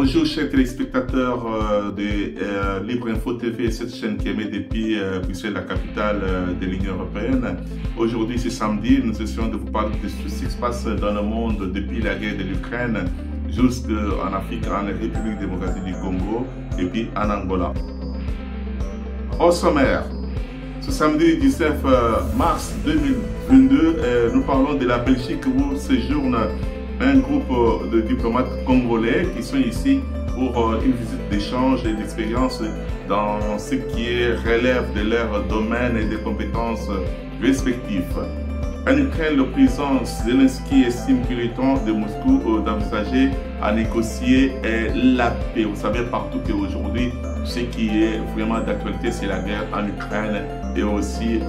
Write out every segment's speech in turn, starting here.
Bonjour chers téléspectateurs de Libre Info TV, cette chaîne qui émet depuis Bruxelles, la capitale de l'Union Européenne. Aujourd'hui c'est samedi, nous essayons de vous parler de ce qui se passe dans le monde depuis la guerre de l'Ukraine jusqu'en Afrique, en République démocratique du Congo et puis en Angola. Au sommaire, ce samedi 19 mars 2022, nous parlons de la Belgique où séjourne un groupe de diplomates congolais qui sont ici pour une visite d'échange et d'expérience dans ce qui relève de leur domaine et des compétences respectives. En Ukraine, le président Zelensky estime qu'il est temps de Moscou d'envisager à négocier la paix. Vous savez partout qu'aujourd'hui, ce qui est vraiment d'actualité, c'est la guerre en Ukraine et aussi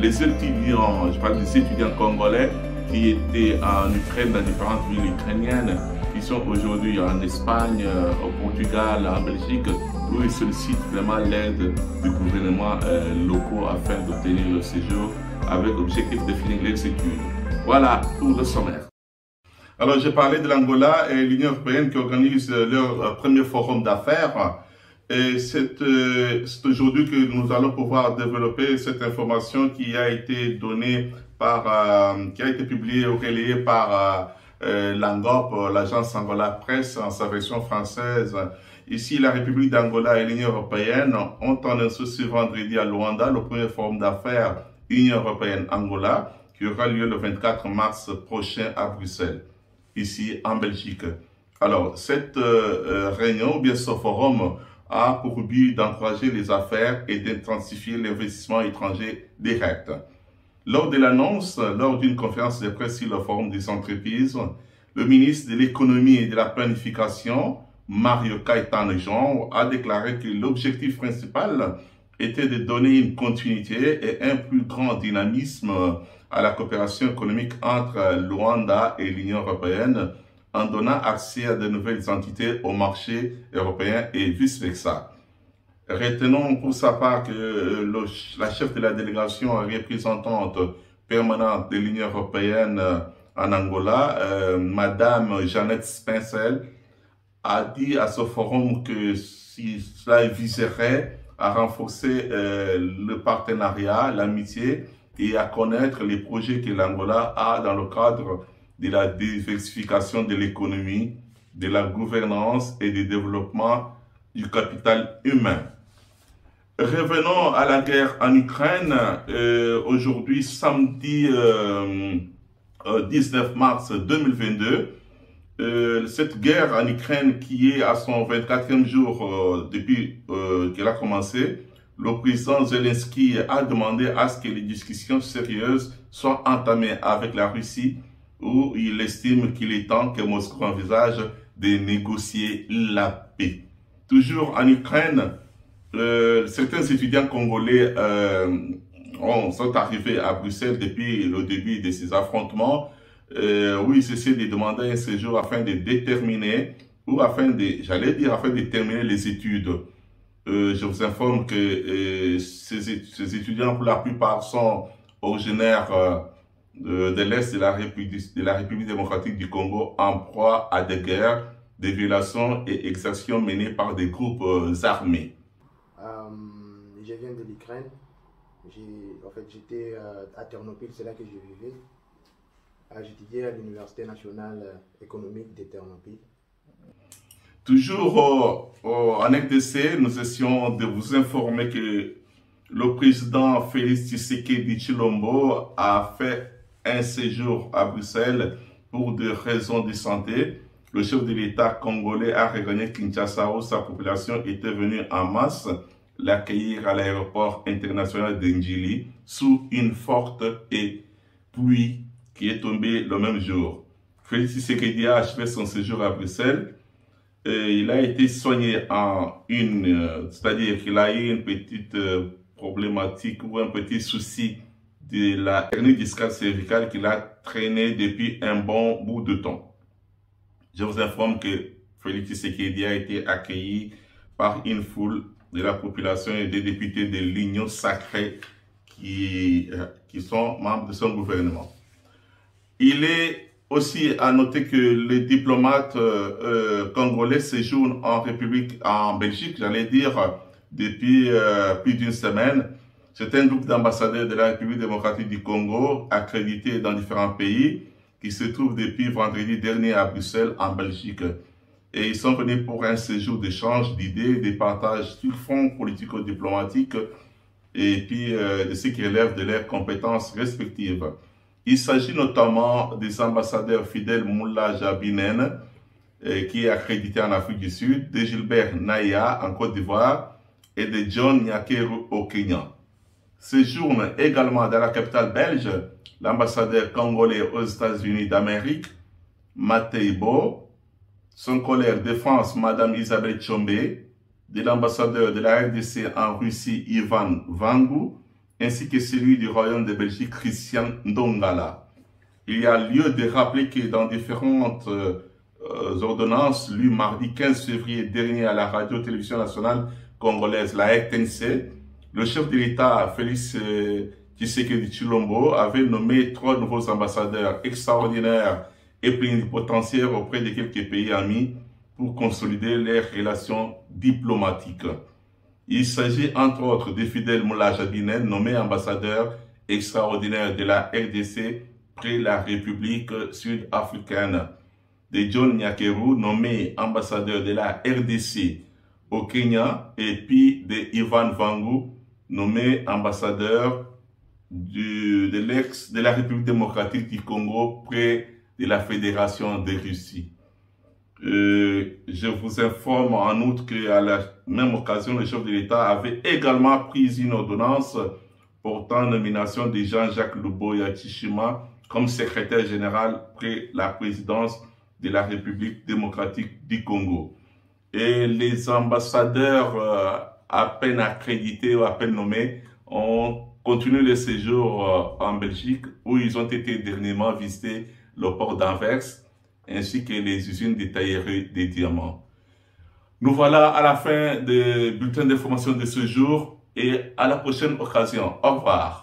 les étudiants, je parle des étudiants congolais qui étaient en Ukraine, dans différentes villes ukrainiennes, qui sont aujourd'hui en Espagne, au Portugal, en Belgique, où ils sollicitent vraiment l'aide du gouvernement locaux afin d'obtenir le séjour avec l'objectif de finir l'exécution. Voilà pour le sommaire. Alors, j'ai parlé de l'Angola et l'Union européenne qui organise leur premier forum d'affaires. Et c'est aujourd'hui que nous allons pouvoir développer cette information qui a été donnée qui a été publiée ou relayée par l'ANGOP, l'agence Angola Presse en sa version française. Ici, la République d'Angola et l'Union européenne ont annoncé ce vendredi à Luanda le premier forum d'affaires Union européenne-Angola qui aura lieu le 24 mars prochain à Bruxelles, ici en Belgique. Alors, cette réunion ou bien ce forum a pour but d'encourager les affaires et d'intensifier l'investissement étranger direct. Lors de l'annonce, lors d'une conférence de presse sur le forum des entreprises, le ministre de l'économie et de la planification, Mario Caetano João, a déclaré que l'objectif principal était de donner une continuité et un plus grand dynamisme à la coopération économique entre Luanda et l'Union européenne, en donnant accès à de nouvelles entités au marché européen et vice-versa. Retenons pour sa part que la chef de la délégation représentante permanente de l'Union européenne en Angola, Madame Jeannette Spincel, a dit à ce forum que si cela viserait à renforcer le partenariat, l'amitié et à connaître les projets que l'Angola a dans le cadre de la diversification de l'économie, de la gouvernance et du développement du capital humain. Revenons à la guerre en Ukraine. Aujourd'hui, samedi 19 mars 2022, cette guerre en Ukraine qui est à son 24e jour depuis qu'elle a commencé, le président Zelensky a demandé à ce que les discussions sérieuses soient entamées avec la Russie, où il estime qu'il est temps que Moscou envisage de négocier la paix. Toujours en Ukraine, certains étudiants congolais sont arrivés à Bruxelles depuis le début de ces affrontements, où ils essaient de demander un séjour afin de déterminer, ou afin de terminer les études. Je vous informe que ces étudiants, pour la plupart, sont originaires de l'Est de la République démocratique du Congo, en proie à des guerres, des violations et exactions menées par des groupes armés. Je viens de l'Ukraine. En fait, j'étais à Ternopil, c'est là que je vivais. J'étudiais à l'Université nationale économique de Ternopil. Toujours en RDC, nous essayons de vous informer que le président Félix Tshisekedi Tshilombo a fait un séjour à Bruxelles pour des raisons de santé. Le chef de l'État congolais a regagné Kinshasa où sa population était venue en masse l'accueillir à l'aéroport international d'Ndjili sous une forte pluie qui est tombée le même jour. Félix Tshisekedi a achevé son séjour à Bruxelles. Il a été soigné c'est-à-dire qu'il a eu une petite problématique ou un petit souci de la hernie discale cervicale qu'il a traîné depuis un bon bout de temps. Je vous informe que Félix Tshisekedi a été accueilli par une foule de la population et des députés de l'Union sacrée qui sont membres de son gouvernement. Il est Aussi à noter que les diplomates congolais séjournent en Belgique, j'allais dire, depuis plus d'une semaine. C'est un groupe d'ambassadeurs de la République démocratique du Congo, accrédités dans différents pays, qui se trouvent depuis vendredi dernier à Bruxelles, en Belgique. Et ils sont venus pour un séjour d'échange d'idées, de partage sur fond politico-diplomatique et puis de ce qui relève de leurs compétences respectives. Il s'agit notamment des ambassadeurs Fidel Moula Jabinen, qui est accrédité en Afrique du Sud, de Gilbert Naya en Côte d'Ivoire et de John Nyakeru au Kenya. Séjourne également dans la capitale belge l'ambassadeur congolais aux États-Unis d'Amérique, Mateibo, son collègue de France, Madame Isabelle Tchombe, de l'ambassadeur de la RDC en Russie, Ivan Vangu, ainsi que celui du Royaume de Belgique, Christian Ndongala. Il y a lieu de rappeler que dans différentes ordonnances lues mardi 15 février dernier à la radio-télévision nationale congolaise, la RTNC, le chef de l'État, Félix Tshisekedi Tshilombo, avait nommé 3 nouveaux ambassadeurs extraordinaires et plénipotentiaires auprès de quelques pays amis pour consolider leurs relations diplomatiques. Il s'agit entre autres de Fidel Moula Jabinen, nommé ambassadeur extraordinaire de la RDC près la République sud-africaine, de John Nyakeru, nommé ambassadeur de la RDC au Kenya, et puis de Ivan Vangu, nommé ambassadeur de la République démocratique du Congo près de la Fédération de Russie. Je vous informe en outre qu'à la même occasion, le chef de l'État avait également pris une ordonnance portant nomination de Jean-Jacques Luboya Tshishima comme secrétaire général près la présidence de la République démocratique du Congo. Et les ambassadeurs à peine accrédités ou à peine nommés ont continué le séjour en Belgique où ils ont été dernièrement visités le port d'Anvers ainsi que les usines de taillerie des diamants. Nous voilà à la fin du bulletin d'information de ce jour et à la prochaine occasion. Au revoir.